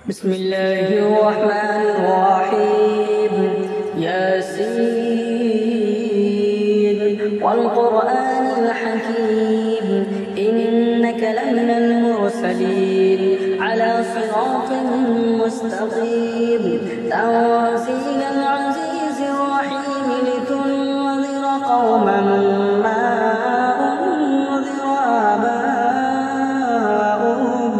بسم الله الرحمن الرحيم. ياسين والقرآن الحكيم إنك لمن المرسلين على صراط مستقيم تنزيل العزيز الرحيم لتنذر قوما ما أنذر آباؤهم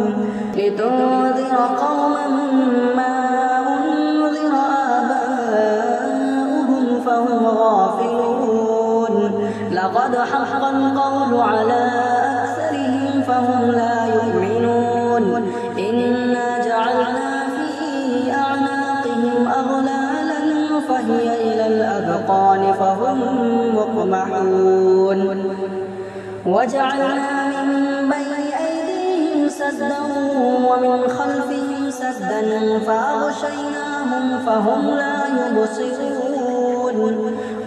فهم غافلون. لقد حق القول على أكثرهم فهم لا يؤمنون. إنا جعلنا في أعناقهم أغلالا فهي إلى الأذقان فهم مقمحون. وجعلنا من بين أيديهم سدا ومن خلفهم سدا فأغشيناهم فهم لا يبصرون.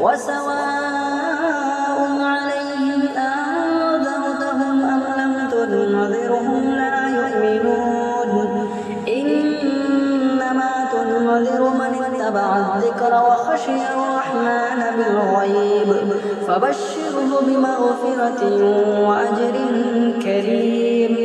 وسواء عليهم أنذرتهم أم لم تنذرهم لا يؤمنون. إنما تنذر من اتبع الذكر وخشي الرحمن بالغيب فبشره بمغفرة وأجر كريم.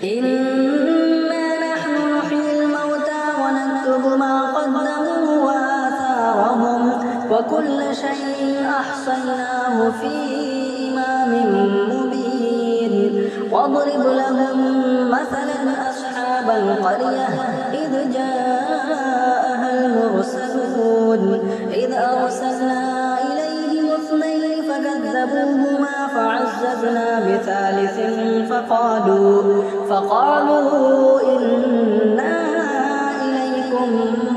إنا نحن نحيي الموتى ونكتب ما قدموا وآثارهم وكل شيء أحصيناه في إمام مبين. واضرب لهم مثلا أصحاب القرية إذ جاءها المرسلون إذ أرسلنا إليهم اثنين فكذبوهما فعززنا بثالث فقالوا إنا إليكم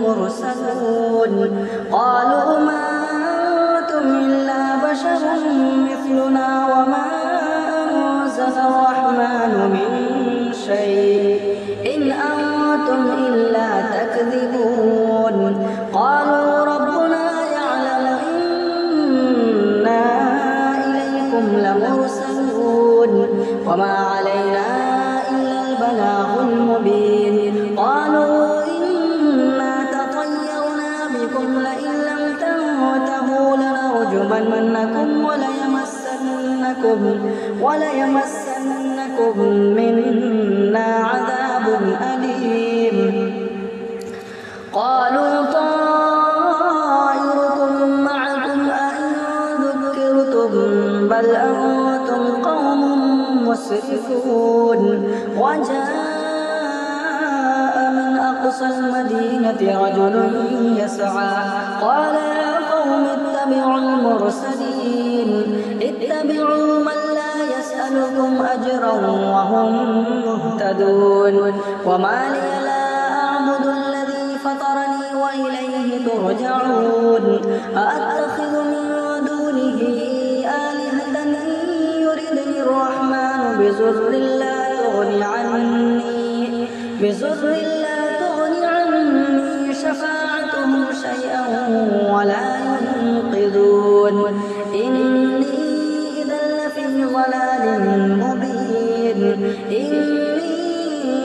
مرسلون. قالوا ما أنتم إلا بشر مثلنا وما أنزل الرحمن من شيء إن أنتم إلا تكذبون. قالوا ربنا يعلم إنا إليكم لمرسلون وما علينا إلا البلاغ المبين. قالوا إنا تطيرنا بكم لئن لم تنتهوا لنرجمنكم وليمسنكم منا عذاب أليم. قالوا طائركم معكم أئن ذكرتم بل أنتم قوم مسرفون. وجاء من أقصى المدينة رجل يسعى قال يا قوم اتبعوا المرسلين اتبعوا من لا يسألكم أجرا وهم مهتدون. وما لي لا أعبد الذي فطرني وإليه ترجعون. أأتخذ من دونه آلهة إن يردني الرحمن بضر لا تغني عني شفاعتهم شيئا ولا ينقذون. إني إذا لفي ضلال مبين. إني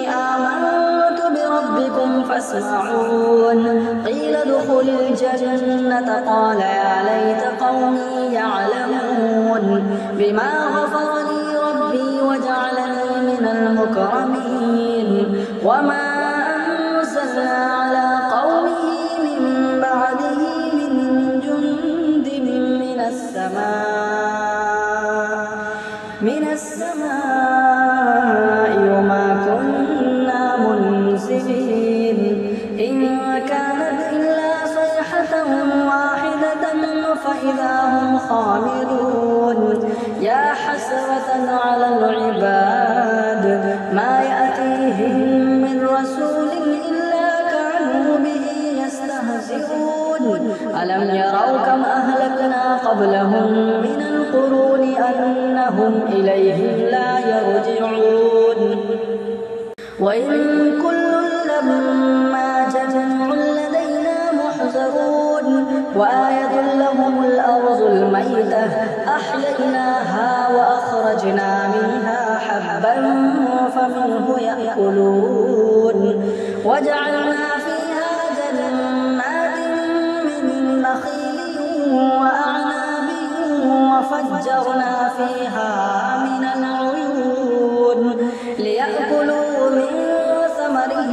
آمنت بربكم فاسمعون. قيل ادخل الجنة قال يا ليت قومي يعلمون بما غفر لي ربي وجعلني من المكرمين. وما أنزلنا على قومه من بعده من جند من السماء وما كنا منزلين. إن كانت إلا صيحة واحدة فإذا هم خامدون. يا حسرة على العباد ما يأتيهم من رسول إلا كانوا به يستهزئون. ألم يروا كم أهلكنا قبلهم من القرون أنهم إليهم لا يرجعون. وإن كل لما جميع لدينا محضرون. وآية لهم الأرض الميتة أحييناها وأخرجنا منها حبا فمنه يأكلون وجعلنا فيها جنات من نخيل وأعناب وفجرنا فيها من العيون ليأكلوا من ثمره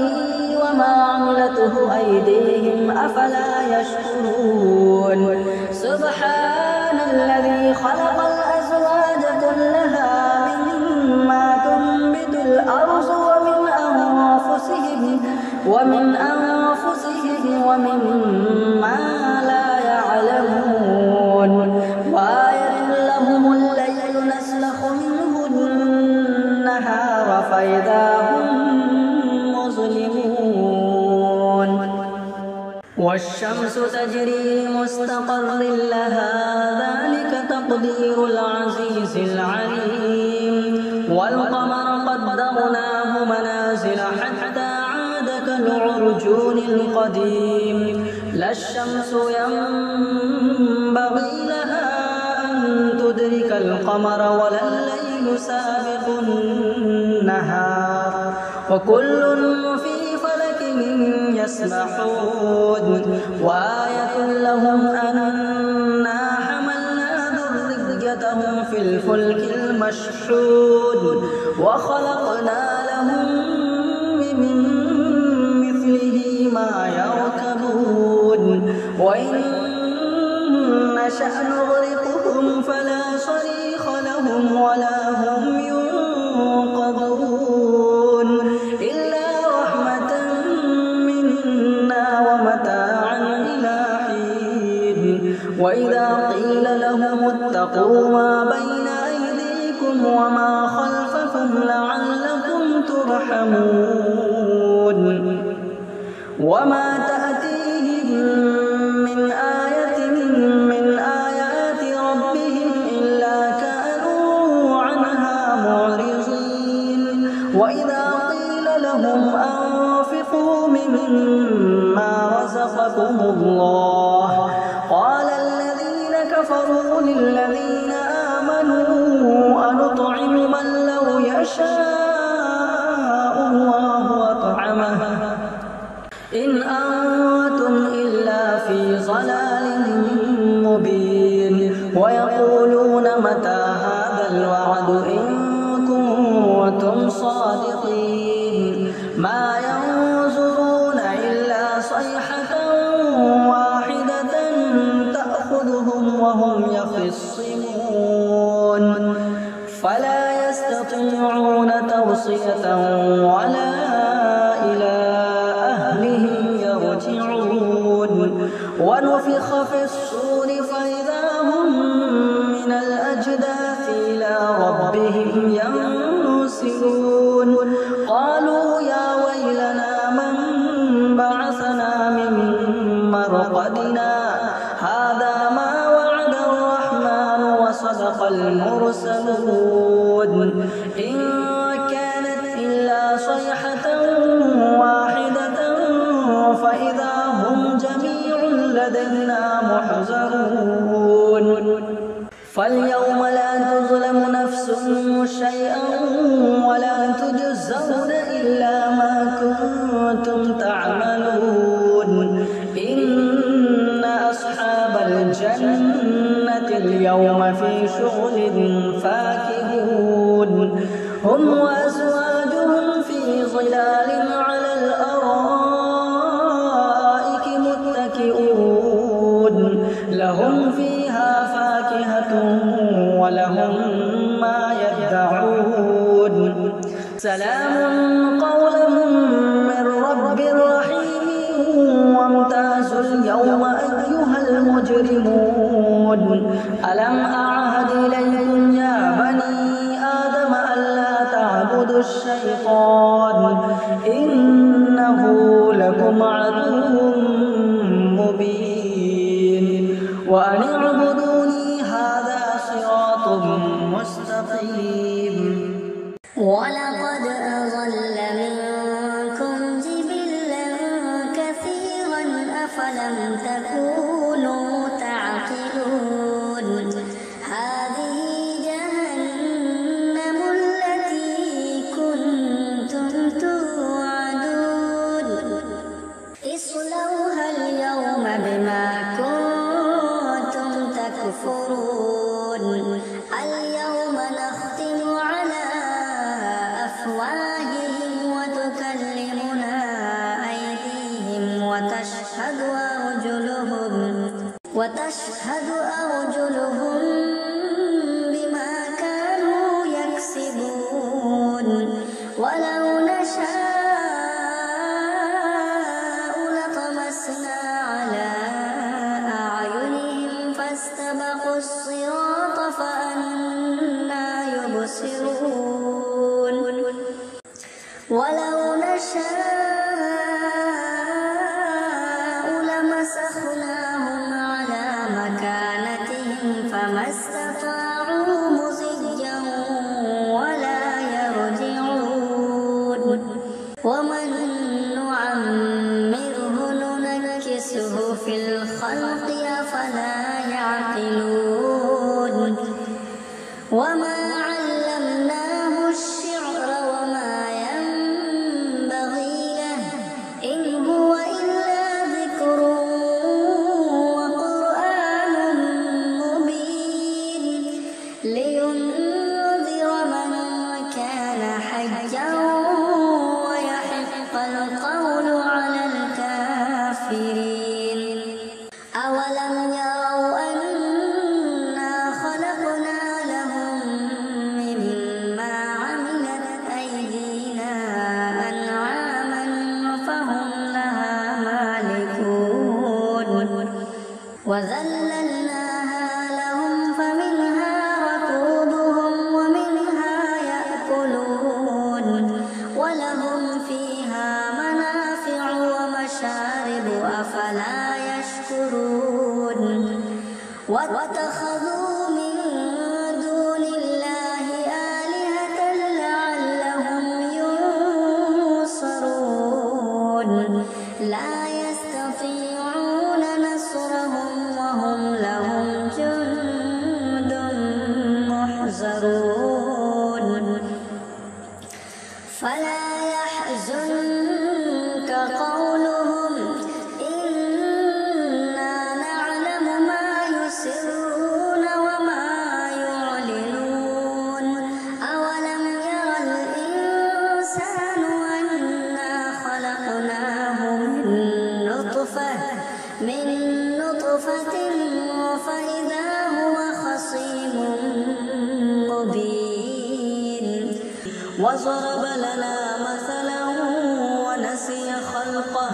وما عملته أيديهم أفلا يشكرون سبحان الذي خلق الأزواج كلها مما تنبت الأرض ومن أنفسهم ومما لا يعلمون وآية لهم الليل نسلخ منه النهار فإذا هم مظلمون والشمس تجري لمستقر لها ذلك تقدير العزيز العليم والقمر قدرناه منازل حتى كالعرجون القديم لا الشمس ينبغي لها أن تدرك القمر ولا الليل سابق النهار وكل في فلك يسبحون وآية لهم أنا حملنا ذريتهم في الفلك المشحون وخلقنا لهم ما يركبون وإن نشأ نغرقهم فلا صريخ لهم ولا هم ينقذون إلا رحمة منا ومتاعا إلى حين وإذا قيل لهم اتقوا ما بين أيديكم وما خلفكم لعلكم ترحمون وما تأتيهم من آية من آيات ربهم إلا كانوا عنها معرضين وإذا قيل لهم أنفقوا مما رزقكم الله قال الذين كفروا للذين آمنوا أنطعم من لو يشاء الله أطعمه إن أنتم إلا في ضلال مبين ويقولون متى هذا الوعد إن كنتم صادقين ما ينظرون إلا صيحة واحدة تأخذهم وهم يخصمون فلا يستطيعون توصية ولا ونفخ في الصور فإذا هم من الأجداث إلى ربهم ينسلون قالوا يا ويلنا من بعثنا من مرقدنا هذا ما وعد الرحمن وصدق المرسلون إن كانت إلا صيحة واحدة فإذا هم جميع لدينا محضرون فاليوم لا تظلم نفس شيئا ولا تجزون إلا ما كنتم تعملون إن أصحاب الجنة اليوم في شغل فاكهون هم وأزواجهم في ظلال على الأرائك متكئون لهم فيها فاكهة ولهم ما يدعون سلام قولا من رب رحيم وامتازوا اليوم أيها المجرمون ألم أعهد إليكم يا بني آدم ألا تعبدوا الشيطان إنه لكم عدو مبين وأن اعبدوني هذا صراط مستقيم ولقد أضل منكم جبلا كثيرا أفلم تكونوا تعقلون هذه جهنم التي كنتم توعدون وتشهد أرجلهم بما كانوا يكسبون ولو نشاء لطمسنا على أعينهم فاستبقوا الصراط فأنى يبصرون ولو نشاء لمسخناهم على مكانتهم فما استطاعوا مضيا ولا يرجعون ومن نعمره ننكسه في الخلق أفلا يعقلون وما علمناه الشعر وما ينبغي له إن هو إلا ذكر وقرآن مبين لينذر من كان حيا ويحق القول على الكافرين أولم يروا أنا خلقنا لهم مما عملت أيدينا أنعاما فهم لها مالكون وذللناها لهم فمنها ركوبهم ومنها يأكلون ولهم فيها منافع ومشارب أفلا يشكرون واتخذوا من دون الله آلهة لعلهم ينصرون لا يستطيعون نصرهم وهم لهم جند محضرون فلا يحزنك قولهم إنا نعلم ما يسرون وما يعلنون أولم ير الإنسان أنا خلقناه من نطفة فإذا هو خصيم مبين وضرب لنا مثلا ونسي خلقه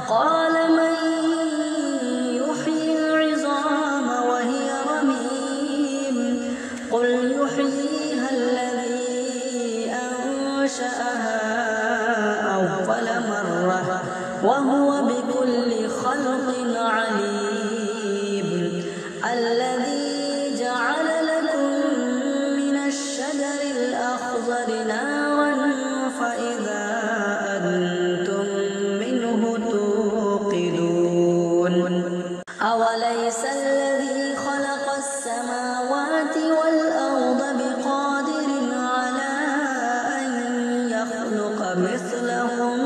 قال من يحيي العظام وهي رميم قل يحييها الذي أنشأها أول مرة وهو بكل خلق عليم الذي جعل لكم من الشجر الأخضر نارا فإذا أنتم منه توقدون أوليس الذي خلق السماوات والأرض بقادر على أن يخلق مثلهم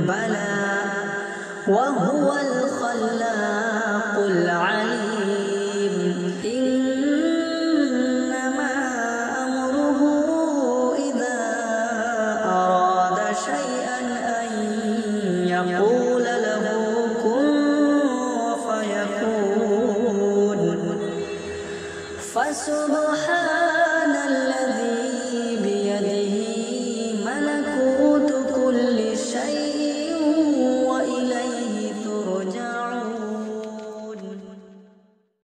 بلى وهو الخلاق العليم إنما أمره إذا أراد شيئا أن يقول له كن فيكون فسبحان